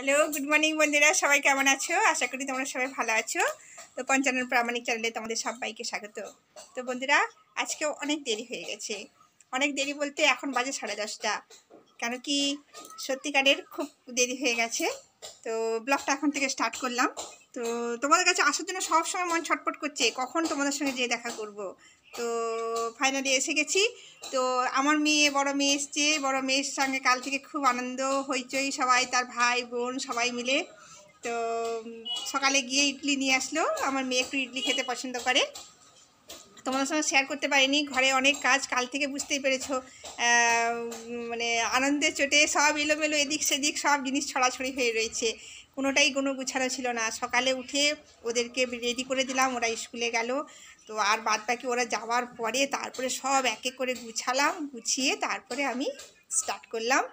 Hello, good morning বন্ধুরা, সবাই কেমন আছো? আশা করি তোমরা সবাই ভালো আছো। তো পঞ্চানন প্রামাণিক চ্যানেলে তোমাদের সবাইকে স্বাগত। তো বন্ধুরা, আজকে অনেক দেরি হয়ে গেছে। অনেক দেরি বলতে এখন বাজে 10:30। কেন কি সত্যিকারের খুব দেরি হয়ে গেছে। তো ব্লগটা এখন থেকে স্টার্ট করলাম। তো তোমাদের কাছে আসার জন্য সবসময় মন ছটফট করছে, কখন তোমাদের সঙ্গে যেয়ে দেখা করব। তো ফাইনালি এসে গেছি। তো আমার বড় মেয়ে এসছে। বড় মেয়ের সঙ্গে কাল থেকে খুব আনন্দ হইচই, সবাই তার ভাই বোন সবাই মিলে। তো সকালে গিয়ে ইডলি নিয়ে আসলো। আমার মেয়ে একটু ইডলি খেতে পছন্দ করে। তোমাদের সঙ্গে শেয়ার করতে পারিনি, ঘরে অনেক কাজ, কাল থেকে বুঝতেই পেরেছো। মানে আনন্দের চোটে সব এলোমেলো, এদিক সেদিক সব জিনিস ছড়াছড়ি হয়ে রয়েছে, কোনোটাই কোনো গুছানো ছিল না। সকালে উঠে ওদেরকে রেডি করে দিলাম, ওরা স্কুলে গেল। তো আর বাদ বাকি ওরা যাওয়ার পরে তারপরে সব এক এক করে গুছালাম, গুছিয়ে তারপরে আমি স্টার্ট করলাম।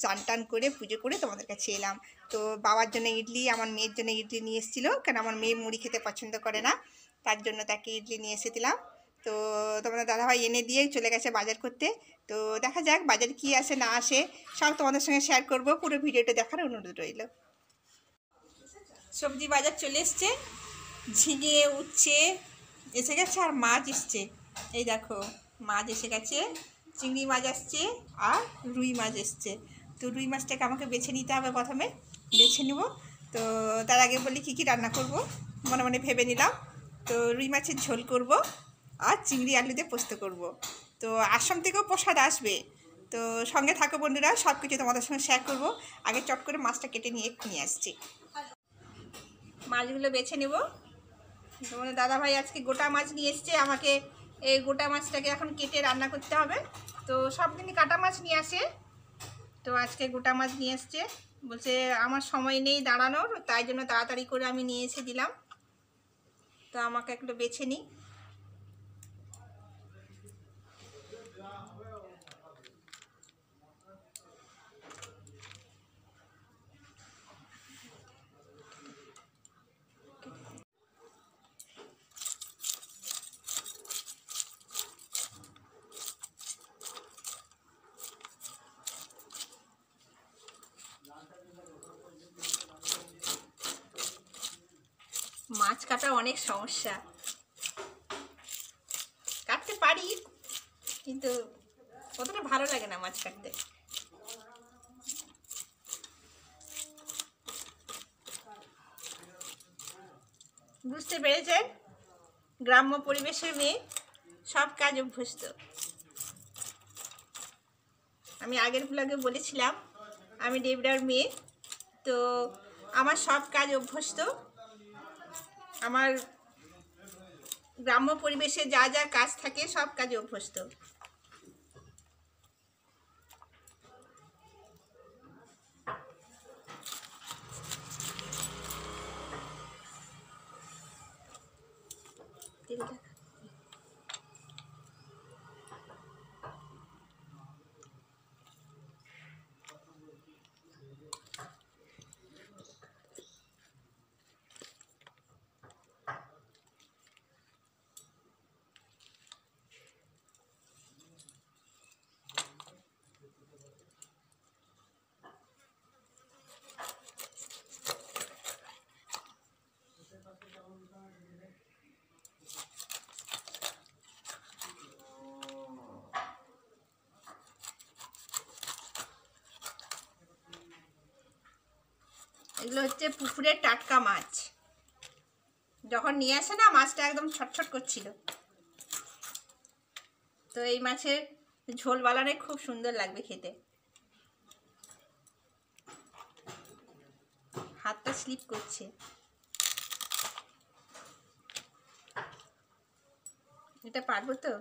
চান টান করে পুজো করে তোমাদের কাছে এলাম। তো বাবার জন্য ইডলি, আমার মেয়ের জন্য ইডলি নিয়ে এসেছিলো, কেন আমার মেয়ে মুড়ি খেতে পছন্দ করে না, তার জন্য তাকে ইডলি নিয়ে এসে দিলাম। তো তোমাদের দাদাভাই এনে দিয়ে চলে গেছে বাজার করতে। তো দেখা যাক বাজার কি আসে না আসে, সব তোমাদের সঙ্গে শেয়ার করব। পুরো ভিডিওটা দেখার অনুরোধ রইল। সবজি বাজার চলে এসছে, ঝিঙে উচ্ছে এসে গেছে, আর মাছ এসছে। এই দেখো মাছ এসে গেছে, চিংড়ি মাছ আসছে আর রুই মাছ এসছে। তো রুই মাছটাকে আমাকে বেছে নিতে হবে, প্রথমে বেছে নেব। তো তার আগে বলি কী কী রান্না করব, মনে মনে ভেবে নিলাম। তো রুই মাছের ঝোল করব আর চিংড়ি আলু দিয়ে পোস্ত করব। তো আসাম থেকেও প্রসাদ আসবে। তো সঙ্গে থাকো বন্ধুরা, সব কিছু তোমাদের সঙ্গে শেয়ার করব। আগে চট করে মাছটা কেটে নিয়ে এক্ষুনি আসছি। মাছগুলো বেছে নেব। তোমাদের দাদাভাই আজকে গোটা মাছ নিয়ে এসছে, আমাকে এই গোটা মাছটাকে এখন কেটে রান্না করতে হবে। তো সব দিনই কাটা মাছ নিয়ে আসে, তো আজকে গোটা মাছ নিয়ে এসছে। বলছে আমার সময় নেই দাঁড়ানোর, তাই জন্য তাড়াতাড়ি করে আমি নিয়ে এসে দিলাম। তো আমাকে একটু বেছে নিই। মাছ কাটা অনেক সমস্যা, কাটতে পারি কিন্তু অতটা ভালো লাগে না মাছ কাটতে। বুঝতে পেরেছেন, গ্রাম্য পরিবেশের মেয়ে, সব কাজ অভ্যস্ত। আমি আগের ব্লগে বলেছিলাম আমি দেবরার মেয়ে, তো আমার সব কাজ অভ্যস্ত। আমার গ্রাম্য পরিবেশে যা যা কাজ থাকে সব কাজে অভ্যস্ত। এগুলো হচ্ছে পুকুরের টাটকা মাছ। যখন নিয়ে আসে না, মাছটা একদম ছটছট করছিল। তো এই মাছের ঝোল বানালে খুব সুন্দর লাগবে খেতে। হাতটা স্লিপ করছে। এটা পারবো তো?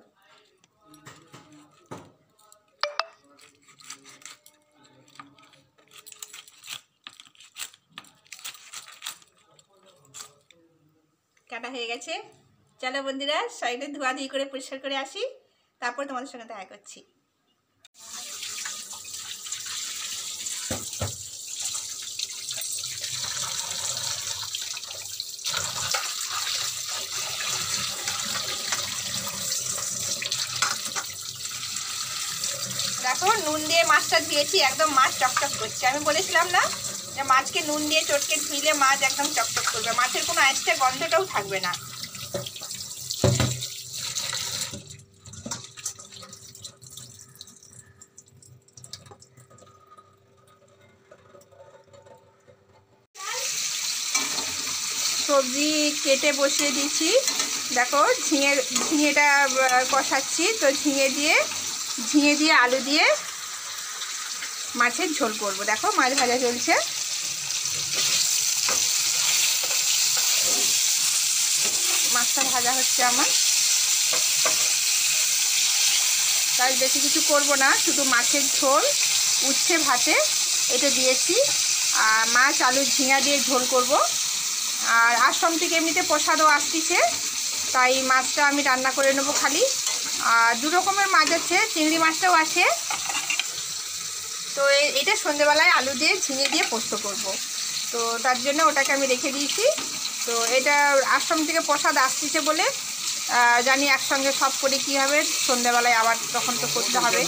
কাটা হয়ে গেছে। চলো বন্ধুরা, সাইডে ধোয়াধুয়ি করে পরিষ্কার করে আসি, তারপর তোমাদের সঙ্গে দেখা করছি। দেখো নুন দিয়ে মাছটা ধুয়েছি, একদম মাছ চকচক করছে। আমি বলেছিলাম না মাছকে নুন দিয়ে চটকে ধুইলে মাছ একদম চকচক করবে, মাছের কোনো আঁচটা গন্ধটাও থাকবে না। সবজি কেটে বসিয়ে দিয়েছি, দেখো ঝিঙেটা কষাচ্ছি। তো ঝিঙে দিয়ে আলু দিয়ে মাছের ঝোল করব। দেখো মাছ ভাজা চলছে। মাছটা ভাজা হচ্ছে আমার, তাই বেশি কিছু করব না, শুধু মাছের ঝোল উচ্ছে ভাতে এটা দিয়েছি। আর মাছ আলু ঝিঙা দিয়ে ঝোল করব। আর আশ্রম থেকে এমনিতে প্রসাদও আসতেছে, তাই মাছটা আমি রান্না করে নেবো খালি। আর দু রকমের মাছ আছে, চিংড়ি মাছটাও আছে। তো এটা সন্ধ্যেবেলায় আলু দিয়ে ঝিঙে দিয়ে পোস্ত করব। তো তার জন্য ওটাকে আমি রেখে দিয়েছি। তো এটা আশ্রম থেকে প্রসাদ আসতেছে বলে জানি একসঙ্গে সব করে কী হবে, সন্ধ্যেবেলায় আবার তখন তো করতে হবে।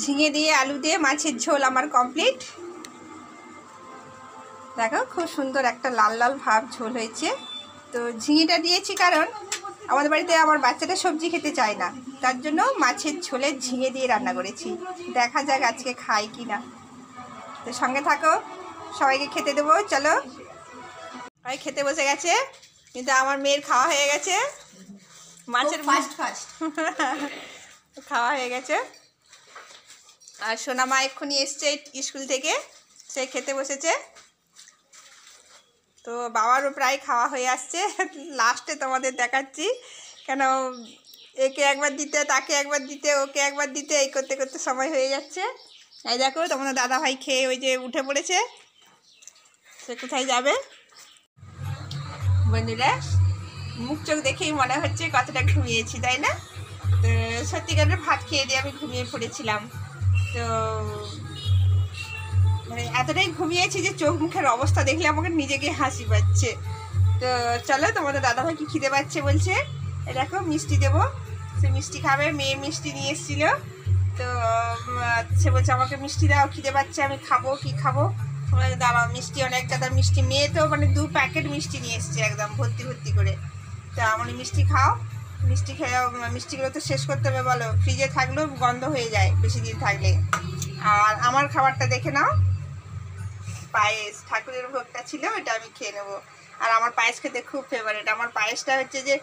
ঝিঙে দিয়ে আলু দিয়ে মাছের ঝোল আমার কমপ্লিট। দেখো খুব সুন্দর একটা লাল লাল ভাব ঝোল হয়েছে। তো ঝিঙেটা দিয়েছি কারণ আমাদের বাড়িতে আমার বাচ্চাটা সবজি খেতে চায় না, তার জন্য মাছের ঝোলে ঝিঙে দিয়ে রান্না করেছি। দেখা যাক আজকে খাই কি না। তো সঙ্গে থাকো, সবাইকে খেতে দেবো। চলো, সবাই খেতে বসে গেছে, কিন্তু আমার মেয়ের খাওয়া হয়ে গেছে। মাছের ফার্স্ট খাওয়া হয়ে গেছে। আর সোনামা এক্ষুনি এসছে স্কুল থেকে, সে খেতে বসেছে। তো বাবারও প্রায় খাওয়া হয়ে আসছে। লাস্টে তোমাদের দেখাচ্ছি, কেন একে একবার দিতে, তাকে একবার দিতে, ওকে একবার দিতে, এই করতে করতে সময় হয়ে যাচ্ছে। এই দেখো তোমাদের দাদাভাই খেয়ে ওই যে উঠে পড়েছে, সে কোথায় যাবে। বন্ধুরা, মুখ চোখ দেখেই মনে হচ্ছে কতটা ঘুমিয়েছি, তাই না? তো সত্যিকারের ভাত খেয়ে দিয়ে আমি ঘুমিয়ে পড়েছিলাম। তো মানে এতটাই ঘুমিয়েছি যে চোখ মুখের অবস্থা দেখলে আমাকে নিজেকে হাসি পাচ্ছে। তো চলো, তোমাদের দাদাভাই কি খিদে পাচ্ছে বলছে, দেখো মিষ্টি দেবো, সে মিষ্টি খাবে। মেয়ে মিষ্টি নিয়ে এসেছিল, তো সে বলছে আমাকে মিষ্টি দাও, খিদে পাচ্ছে, আমি খাবো। কি খাবো? দাঁড়াও, মিষ্টি অনেক দাদা মিষ্টি। মেয়ে তো মানে 2 প্যাকেট মিষ্টি নিয়ে এসছে একদম ভর্তি ভর্তি করে। তো আমার মিষ্টি খাও, মিষ্টি খেয়ে মিষ্টিগুলো তো শেষ করতে হবে, বলো। ফ্রিজে থাকলেও গন্ধ হয়ে যায় বেশি দিন থাকলে। আর আমার খাবারটা দেখে নাও, পায়েস, ঠাকুরের ভোগটা ছিল, এটা আমি খেয়ে নেবো। আর আমার পায়েস খেতে খুব ফেভারিট। আমার পায়েসটা হচ্ছে যে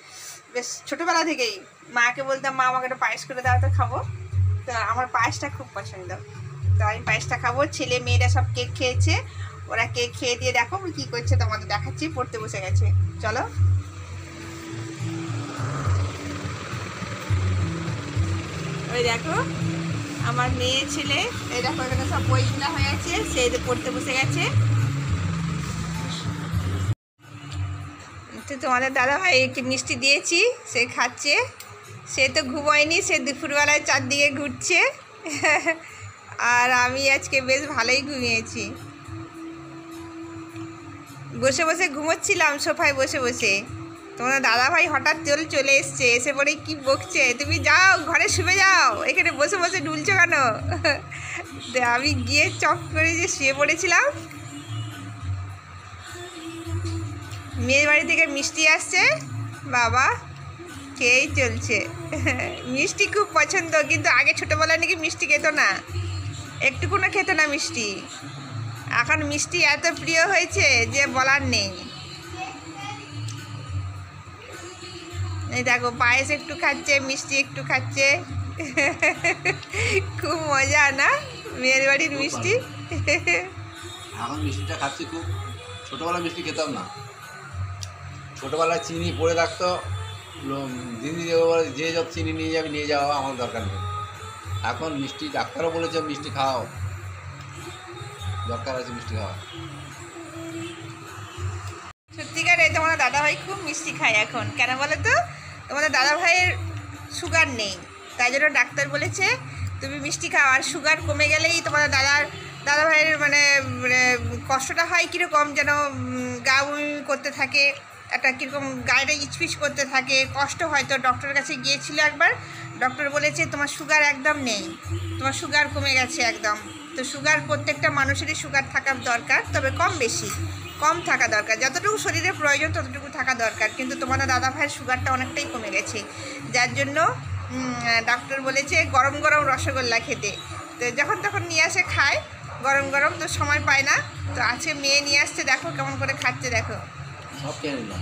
বেশ ছোটোবেলা থেকেই মাকে বলতাম, মা আমাকে একটা পায়েস করে দাও তো খাবো। তো আমার পায়েসটা খুব পছন্দ, তো আমি পায়েসটা খাবো। ছেলে মেয়েরা সব কেক খেয়েছে, ওরা কেক খেয়ে দিয়ে দেখো কী করছে তোমাদের দেখাচ্ছি। পড়তে বসে গেছে, চলো। ওই দেখো আমার মেয়ে ছেলে, এই দেখো এখানে সব বইগুলো হয়ে আছে, সে পড়তে বসে গেছে। তো তোমাদের দাদাভাই একটি মিষ্টি দিয়েছি, সে খাচ্ছে। সে তো ঘুমোয়নি, সে দুপুরবেলায় চারদিকে ঘুরছে। আর আমি আজকে বেশ ভালোই ঘুমিয়েছি, বসে বসে ঘুমোচ্ছিলাম সোফায় বসে বসে। তোমাদের দাদাভাই হঠাৎ চলে এসছে, এসে পরে কি বকছে, তুমি যাও ঘরে শুয়ে যাও, এখানে বসে বসে ঢুলছো কেন? আমি গিয়ে চপ করে যে শুয়ে পড়েছিলাম। মেয়ের বাড়ি থেকে মিষ্টি আসছে, বাবা খেয়েই চলছে। মিষ্টি খুব পছন্দ, কিন্তু আগে ছোটোবেলায় নাকি মিষ্টি খেত না, একটুকুনো খেত না মিষ্টি। এখন মিষ্টি এত প্রিয় হয়েছে যে বলার নেই। এই দেখো পায়েস একটু খাচ্ছে, মিষ্টি একটু খাচ্ছে। খুব মজা না মেয়ের বাড়ির মিষ্টি? এখন মিষ্টিটা খাচ্ছি খুব। ছোটোবেলায় মিষ্টি খেতাম না, ছোটোবেলায় চিনি পড়ে থাকতো, দিদি যে সব চিনি নিয়ে যাওয়া আমার দরকার নেই। এখন মিষ্টি ডাক্তারও বলেছে মিষ্টি খাও, দরকার আছে মিষ্টি খাওয়া। সত্যিকারে তোমাদের দাদাভাই খুব মিষ্টি খায় এখন। কেন বলো তো? তোমাদের দাদাভাইয়ের সুগার নেই, তাই জন্য ডাক্তার বলেছে তুমি মিষ্টি খাও। আর সুগার কমে গেলেই তোমাদের দাদাভাইয়ের মানে কষ্টটা হয় কীরকম যেন, গা বমি করতে থাকে, একটা কীরকম গায়েটা ইচপিচ করতে থাকে, কষ্ট হয়। তো ডক্টরের কাছে গিয়েছিল একবার, ডক্টর বলেছে তোমার সুগার একদম নেই, তোমার সুগার কমে গেছে একদম। তো সুগার প্রত্যেকটা মানুষেরই সুগার থাকা দরকার, তবে কম থাকা দরকার, যতটুকু শরীরে প্রয়োজন ততটুকু থাকা দরকার। কিন্তু তোমাদের দাদাভাইয়ের সুগারটা অনেকটাই কমে গেছে, যার জন্য ডাক্তার বলেছে গরম গরম রসগোল্লা খেতে। তো যখন তখন নিয়ে আসে খায় গরম গরম, তো সময় পায় না। তো আজকে মেয়ে নিয়ে আসছে, দেখো কেমন করে খাচ্ছে, দেখো। সব খেয়ে নিলাম।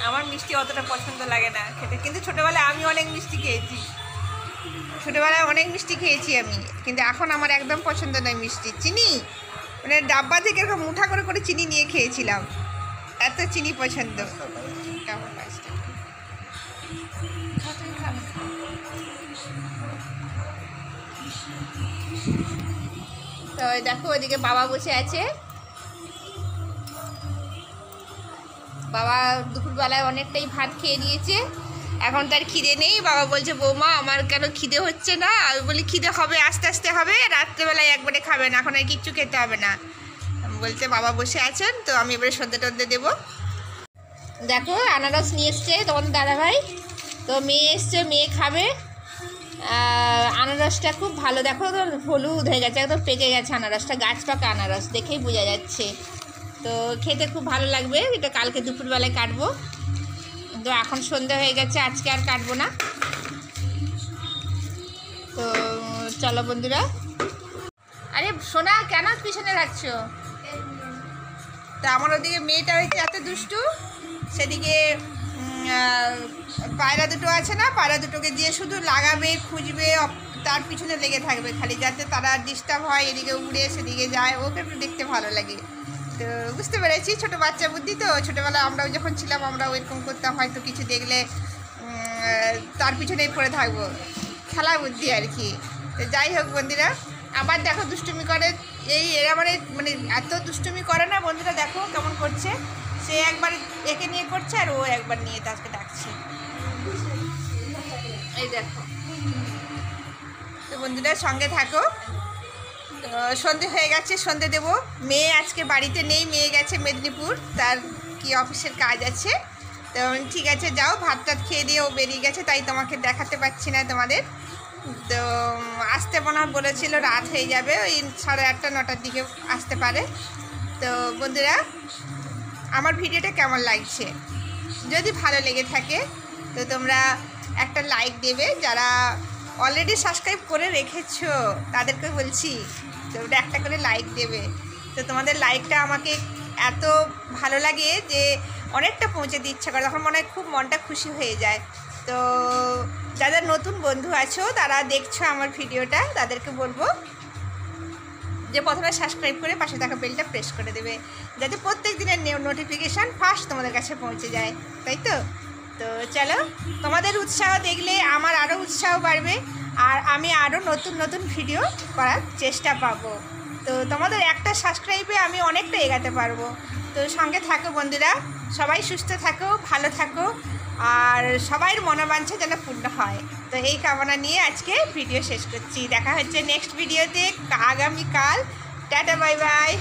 আমার মিষ্টি অতটা পছন্দ লাগে না খেতে, কিন্তু ছোটোবেলায় আমি অনেক মিষ্টি খেয়েছি। ছোটোবেলায় অনেক মিষ্টি খেয়েছি আমি, কিন্তু এখন আমার একদম পছন্দ নয় মিষ্টি। চিনি মানে ডাব্বা থেকে এরকম মুঠা করে করে চিনি নিয়ে খেয়েছিলাম, এত চিনি পছন্দ। তো দেখো ওইদিকে বাবা বসে আছে। বাবা দুপুরবেলায় অনেকটাই ভাত খেয়ে নিয়েছে, এখন তার খিদে নেই। বাবা বলছে বৌমা আমার কেন খিদে হচ্ছে না? আমি বলি খিদে হবে, আস্তে আস্তে হবে, রাত্রেবেলায় একবারে খাবে না, এখন আর কিচ্ছু খেতে হবে না। বলতে বাবা বসে আছেন, তো আমি এবারে সন্ধ্যে টন্ধে দেবো। দেখো আনারস নিয়ে এসছে তোমাদের দাদাভাই, তো মেয়ে এসছে, মেয়ে খাবে। আনারসটা খুব ভালো, দেখো হলুদ হয়ে গেছে, একদম পেকে গেছে আনারসটা, গাছ পাকা আনারস দেখেই বোঝা যাচ্ছে। তো খেতে খুব ভালো লাগবে, এটা কালকে দুপুরবেলায় কাটবো। তো এখন সন্ধ্যা হয়ে গেছে, আজকে আর কাটবো না। তো চলো বন্ধুরা। আরে সোনা কেন পিছনে রাখছো? তা আমার ওদিকে মেয়েটা হয়েছে এত দুষ্টু, সেদিকে পায়রা দুটো আছে না, পায়রা দুটোকে দিয়ে শুধু লাগাবে, খুঁজবে, তার পিছনে লেগে থাকবে খালি, যাতে তারা ডিস্টার্ব হয়, এদিকে উড়ে সেদিকে যায়, ওকে একটু দেখতে ভালো লাগে। তো বুঝতে পেরেছি ছোটো বাচ্চা বুদ্ধি, তো ছোটোবেলায় আমরাও যখন ছিলাম আমরাও এরকম করতাম, হয়তো কিছু দেখলে তার পিছনেই পড়ে থাকবো, খেলা বুদ্ধি আর কি। তো যাই হোক বন্ধুরা, আবার দেখো দুষ্টুমি করে, এরা মানে এত দুষ্টুমি করে না বন্ধুরা, দেখো কেমন করছে। সে একবার একে নিয়ে করছে আর ও একবার নিয়ে তাকে ডাকছে, এই দেখো। তো বন্ধুরা সঙ্গে থাকো। তো সন্ধে হয়ে গেছে, সন্ধে দেবো। মেয়ে আজকে বাড়িতে নেই, মেয়ে গেছে মেদিনীপুর, তার কি অফিসের কাজ আছে। তো ঠিক আছে যাও, ভাত টাত খেয়ে দিয়ে ও বেরিয়ে গেছে, তাই তোমাকে দেখাতে পাচ্ছি না তোমাদের। তো আসতে মনে বলেছিল রাত হয়ে যাবে, ওই 8:30 9টার দিকে আসতে পারে। তো বন্ধুরা আমার ভিডিওটা কেমন লাগছে, যদি ভালো লেগে থাকে তো তোমরা একটা লাইক দেবে, যারা অলরেডি সাবস্ক্রাইব করে রেখেছো তাদেরকে বলছি তোমরা একটা করে লাইক দেবে। তো তোমাদের লাইকটা আমাকে এত ভালো লাগে যে অনেকটা পৌঁছে দিতে ইচ্ছা করে, তখন মনে হয় খুব মনটা খুশি হয়ে যায়। তো যারা নতুন বন্ধু আছো, তারা দেখছো আমার ভিডিওটা, তাদেরকে বলবো যে প্রথমে সাবস্ক্রাইব করে পাশে থাকা বেলটা প্রেস করে দেবে, যাতে প্রত্যেক দিনের নোটিফিকেশান ফার্স্ট তোমাদের কাছে পৌঁছে যায়, তাই তো? তো চলো, তোমাদের উৎসাহ দেখলে আমার আরও উৎসাহ বাড়বে, আর আমি আরও নতুন নতুন ভিডিও করার চেষ্টা পাবো। তো তোমাদের একটা সাবস্ক্রাইবে আমি অনেকটা এগাতে পারবো। তো সঙ্গে থাকো বন্ধুরা, সবাই সুস্থ থাকো, ভালো থাকো, আর সবাইয়ের মনোবাঞ্ছা যেন পূর্ণ হয়। তো এই কামনা নিয়ে আজকে ভিডিও শেষ করছি। দেখা হচ্ছে নেক্সট ভিডিওতে আগামীকাল। Tata, bye bye.